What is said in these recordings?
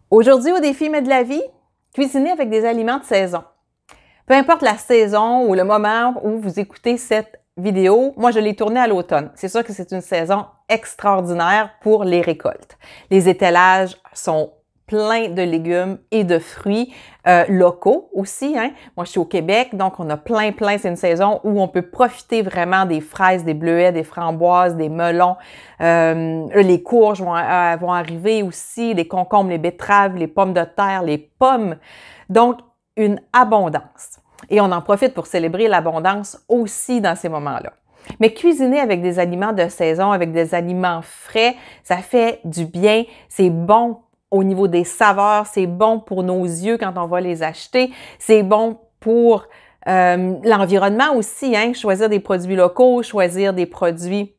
Aujourd'hui, au défi Mets de la vie, cuisiner avec des aliments de saison. Peu importe la saison ou le moment où vous écoutez cette vidéo, moi je l'ai tournée à l'automne. C'est sûr que c'est une saison extraordinaire pour les récoltes. Les étalages sont pleins de légumes et de fruits locaux aussi. Hein? Moi, je suis au Québec, donc on a plein. C'est une saison où on peut profiter vraiment des fraises, des bleuets, des framboises, des melons. Les courges vont arriver aussi, les concombres, les betteraves, les pommes de terre, les pommes. Donc, une abondance. Et on en profite pour célébrer l'abondance aussi dans ces moments-là. Mais cuisiner avec des aliments de saison, avec des aliments frais, ça fait du bien, c'est bon au niveau des saveurs, c'est bon pour nos yeux quand on va les acheter, c'est bon pour l'environnement aussi, hein? Choisir des produits locaux, choisir des produits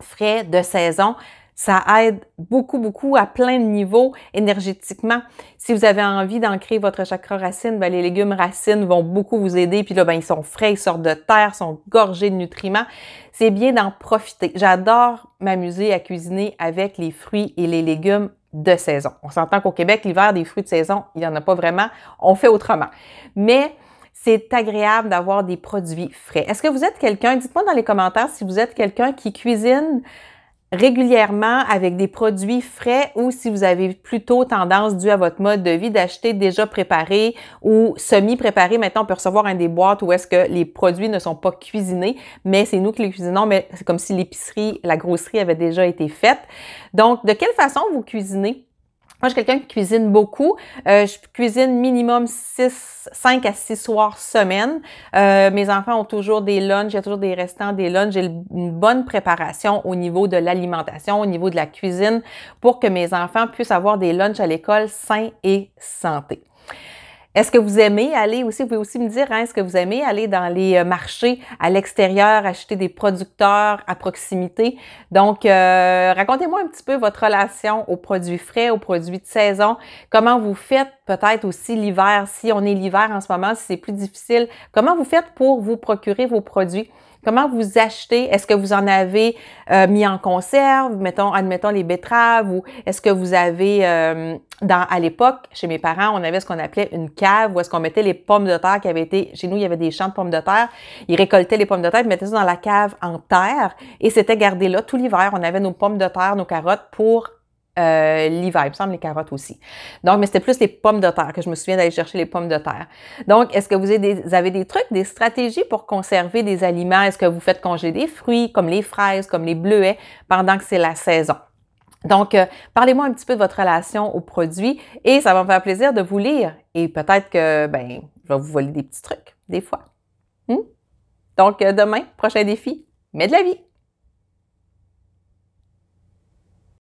frais de saison. Ça aide beaucoup à plein de niveaux énergétiquement. Si vous avez envie d'ancrer votre chakra racine, ben les légumes racines vont beaucoup vous aider. Puis là, ben ils sont frais, ils sortent de terre, sont gorgés de nutriments. C'est bien d'en profiter. J'adore m'amuser à cuisiner avec les fruits et les légumes de saison. On s'entend qu'au Québec, l'hiver, des fruits de saison, il n'y en a pas vraiment. On fait autrement. Mais c'est agréable d'avoir des produits frais. Est-ce que vous êtes quelqu'un, dites-moi dans les commentaires si vous êtes quelqu'un qui cuisine régulièrement avec des produits frais ou si vous avez plutôt tendance, dû à votre mode de vie, d'acheter déjà préparé ou semi-préparé. Maintenant, on peut recevoir des boîtes où est-ce que les produits ne sont pas cuisinés, mais c'est nous qui les cuisinons, mais c'est comme si l'épicerie, la grosserie avait déjà été faite. Donc, de quelle façon vous cuisinez? Moi, je suis quelqu'un qui cuisine beaucoup. Je cuisine minimum 5 à 6 soirs semaine. Mes enfants ont toujours des lunchs, il y a toujours des restants des lunchs. J'ai une bonne préparation au niveau de l'alimentation, au niveau de la cuisine, pour que mes enfants puissent avoir des lunchs à l'école sains et santé. Est-ce que vous aimez aller aussi, vous pouvez aussi me dire, hein, est-ce que vous aimez aller dans les marchés à l'extérieur, acheter des producteurs à proximité? Donc, racontez-moi un petit peu votre relation aux produits frais, aux produits de saison. Comment vous faites peut-être aussi l'hiver, si on est l'hiver en ce moment, si c'est plus difficile. Comment vous faites pour vous procurer vos produits? Comment vous achetez? Est-ce que vous en avez mis en conserve? Admettons les betteraves ou est-ce que vous avez, à l'époque, chez mes parents, on avait ce qu'on appelait une cave où est-ce qu'on mettait les pommes de terre qui avaient été, chez nous, il y avait des champs de pommes de terre. Ils récoltaient les pommes de terre, ils mettaient ça dans la cave en terre et c'était gardé là tout l'hiver. On avait nos pommes de terre, nos carottes pour l'hiver, il me semble les carottes aussi. Donc, mais c'était plus les pommes de terre que je me souviens d'aller chercher les pommes de terre. Donc, est-ce que vous avez des trucs, des stratégies pour conserver des aliments? Est-ce que vous faites congeler des fruits comme les fraises, comme les bleuets pendant que c'est la saison? Donc, parlez-moi un petit peu de votre relation aux produits et ça va me faire plaisir de vous lire. Et peut-être que, je vais vous voler des petits trucs, des fois. Donc, demain, prochain défi, mets de la vie!